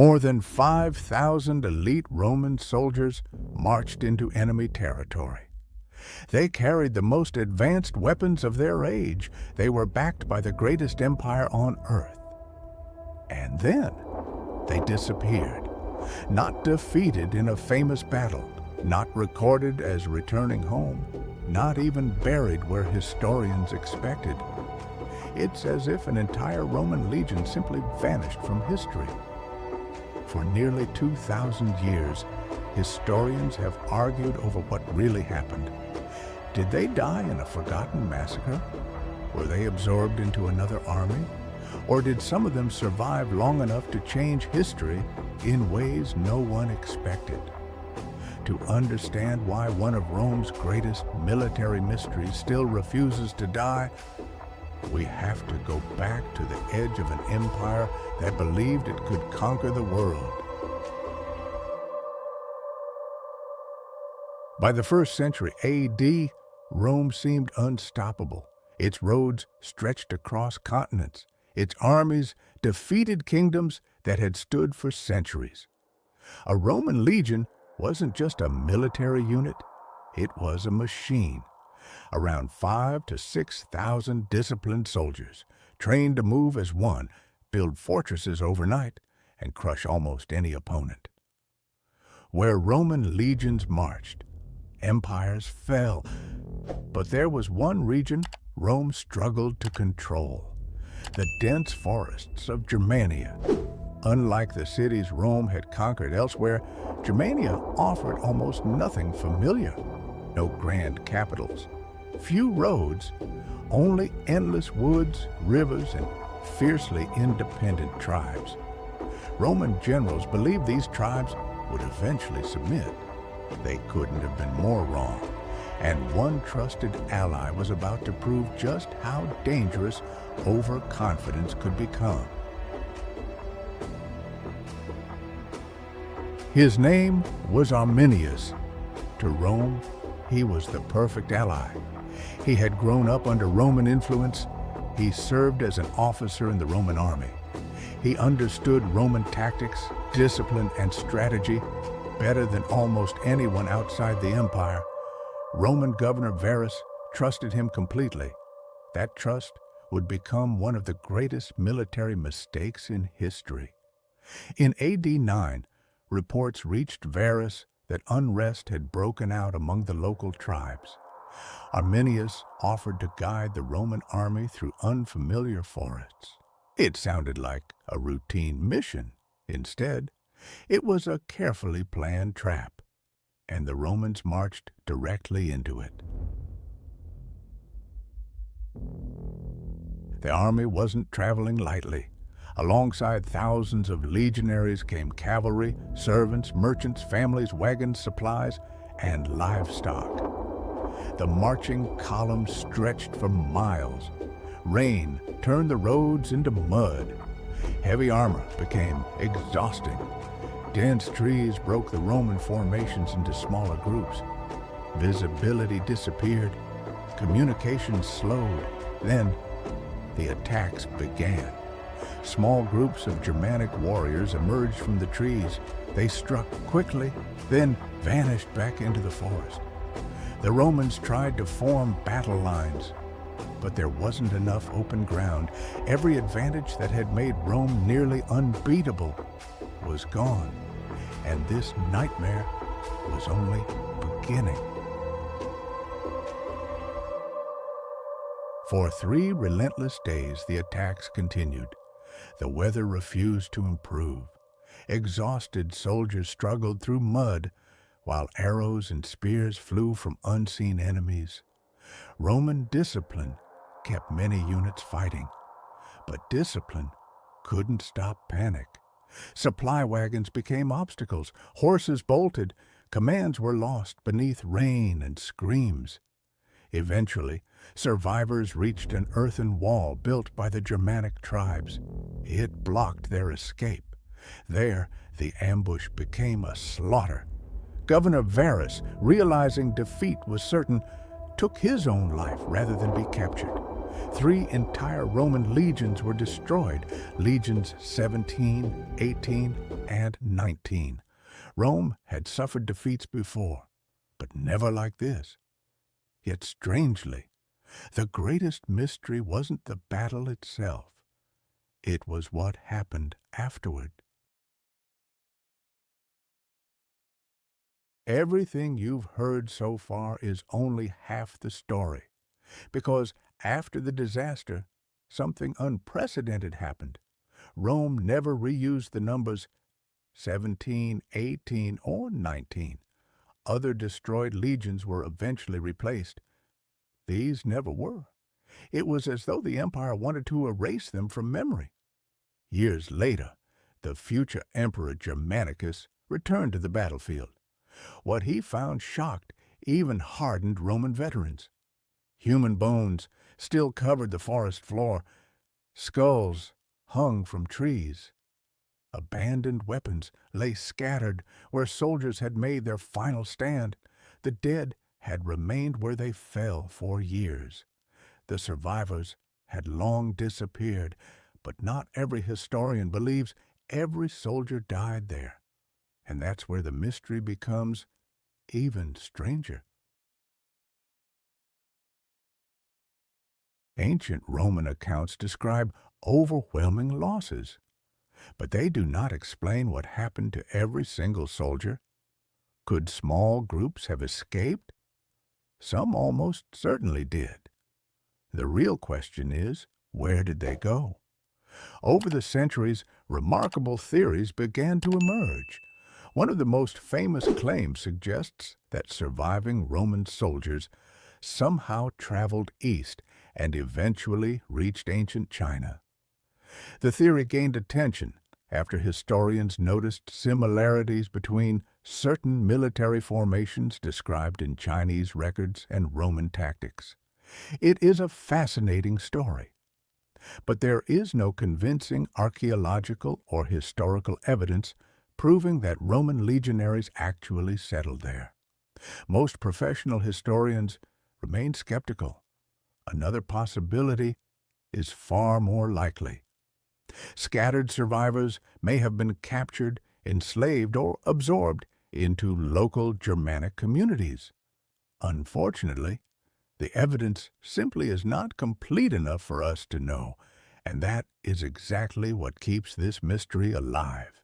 More than 5,000 elite Roman soldiers marched into enemy territory. They carried the most advanced weapons of their age. They were backed by the greatest empire on earth. And then they disappeared, not defeated in a famous battle, not recorded as returning home, not even buried where historians expected. It's as if an entire Roman legion simply vanished from history. For nearly 2,000 years, historians have argued over what really happened. Did they die in a forgotten massacre? Were they absorbed into another army? Or did some of them survive long enough to change history in ways no one expected? To understand why one of Rome's greatest military mysteries still refuses to die, we have to go back to the edge of an empire that believed it could conquer the world. By the 1st century AD, Rome seemed unstoppable. Its roads stretched across continents. Its armies defeated kingdoms that had stood for centuries. A Roman legion wasn't just a military unit, it was a machine. Around 5,000 to 6,000 disciplined soldiers, trained to move as one, build fortresses overnight, and crush almost any opponent. Where Roman legions marched, empires fell. But there was one region Rome struggled to control: the dense forests of Germania. Unlike the cities Rome had conquered elsewhere, Germania offered almost nothing familiar. No grand capitals, few roads, only endless woods, rivers, and fiercely independent tribes. Roman generals believed these tribes would eventually submit. They couldn't have been more wrong, and one trusted ally was about to prove just how dangerous overconfidence could become. His name was Arminius. To Rome, he was the perfect ally. He had grown up under Roman influence. He served as an officer in the Roman army. He understood Roman tactics, discipline, and strategy better than almost anyone outside the empire. Roman governor Varus trusted him completely. That trust would become one of the greatest military mistakes in history. In AD 9, reports reached Varus that unrest had broken out among the local tribes. Arminius offered to guide the Roman army through unfamiliar forests. It sounded like a routine mission. Instead, it was a carefully planned trap, and the Romans marched directly into it. The army wasn't traveling lightly. Alongside thousands of legionaries came cavalry, servants, merchants, families, wagons, supplies, and livestock. The marching column stretched for miles. Rain turned the roads into mud. Heavy armor became exhausting. Dense trees broke the Roman formations into smaller groups. Visibility disappeared. Communications slowed. Then the attacks began. Small groups of Germanic warriors emerged from the trees. They struck quickly, then vanished back into the forest. The Romans tried to form battle lines, but there wasn't enough open ground. Every advantage that had made Rome nearly unbeatable was gone, and this nightmare was only beginning. For 3 relentless days, the attacks continued. The weather refused to improve. Exhausted soldiers struggled through mud, while arrows and spears flew from unseen enemies. Roman discipline kept many units fighting, but discipline couldn't stop panic. Supply wagons became obstacles. Horses bolted. Commands were lost beneath rain and screams. Eventually, survivors reached an earthen wall built by the Germanic tribes. It blocked their escape. There, the ambush became a slaughter. Governor Varus, realizing defeat was certain, took his own life rather than be captured. 3 entire Roman legions were destroyed, legions 17, 18, and 19. Rome had suffered defeats before, but never like this. Yet strangely, the greatest mystery wasn't the battle itself. It was what happened afterward. Everything you've heard so far is only half the story, because after the disaster, something unprecedented happened. Rome never reused the numbers 17, 18, or 19. Other destroyed legions were eventually replaced. These never were. It was as though the empire wanted to erase them from memory. Years later, the future emperor Germanicus returned to the battlefield. What he found shocked even hardened Roman veterans. Human bones still covered the forest floor. Skulls hung from trees. Abandoned weapons lay scattered where soldiers had made their final stand. The dead had remained where they fell for years. The survivors had long disappeared, but not every historian believes every soldier died there. And that's where the mystery becomes even stranger. Ancient Roman accounts describe overwhelming losses, but they do not explain what happened to every single soldier. Could small groups have escaped? Some almost certainly did. The real question is, where did they go? Over the centuries, remarkable theories began to emerge. One of the most famous claims suggests that surviving Roman soldiers somehow traveled east and eventually reached ancient China. The theory gained attention after historians noticed similarities between certain military formations described in Chinese records and Roman tactics. It is a fascinating story, but there is no convincing archaeological or historical evidence proving that Roman legionaries actually settled there. Most professional historians remain skeptical. Another possibility is far more likely. Scattered survivors may have been captured, enslaved, or absorbed into local Germanic communities. Unfortunately, the evidence simply is not complete enough for us to know, and that is exactly what keeps this mystery alive.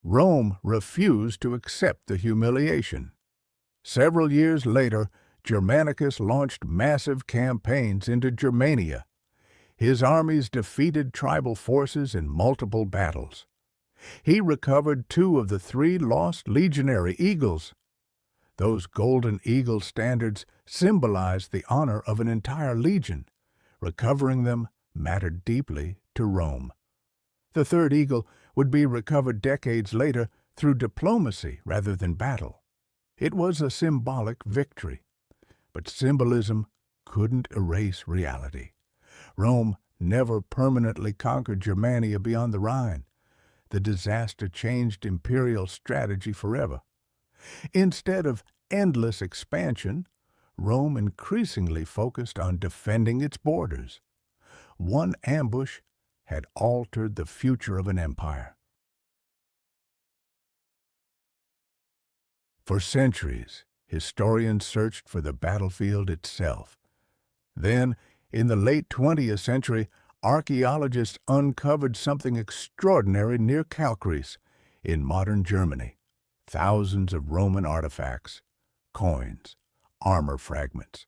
Rome refused to accept the humiliation. Several years later, Germanicus launched massive campaigns into Germania. His armies defeated tribal forces in multiple battles. He recovered 2 of the 3 lost legionary eagles. Those golden eagle standards symbolized the honor of an entire legion. Recovering them mattered deeply to Rome. The 3rd eagle would be recovered decades later through diplomacy rather than battle. It was a symbolic victory, but symbolism couldn't erase reality. Rome never permanently conquered Germania beyond the Rhine. The disaster changed imperial strategy forever. Instead of endless expansion, Rome increasingly focused on defending its borders. One ambush had altered the future of an empire. For centuries, historians searched for the battlefield itself. Then, in the late 20th century, archaeologists uncovered something extraordinary near Kalkriess in modern Germany. Thousands of Roman artifacts, coins, armor fragments,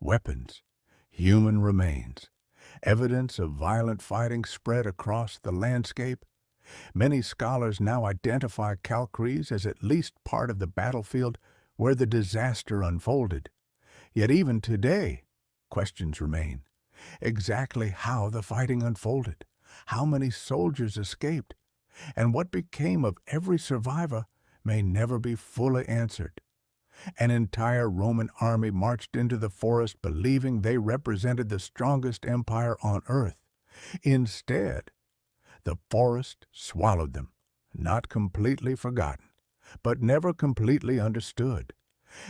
weapons, human remains. Evidence of violent fighting spread across the landscape. Many scholars now identify Kalkriess as at least part of the battlefield where the disaster unfolded. Yet even today, questions remain. Exactly how the fighting unfolded, how many soldiers escaped, and what became of every survivor may never be fully answered. An entire Roman army marched into the forest believing they represented the strongest empire on earth. Instead, the forest swallowed them, not completely forgotten, but never completely understood.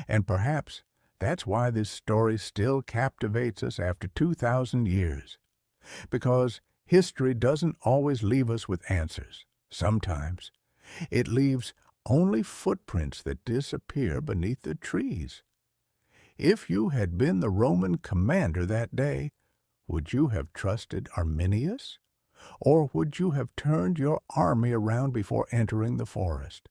And perhaps That's why this story still captivates us after 2,000 years. Because history doesn't always leave us with answers. Sometimes it leaves only footprints that disappear beneath the trees. If you had been the Roman commander that day, would you have trusted Arminius? Or would you have turned your army around before entering the forest?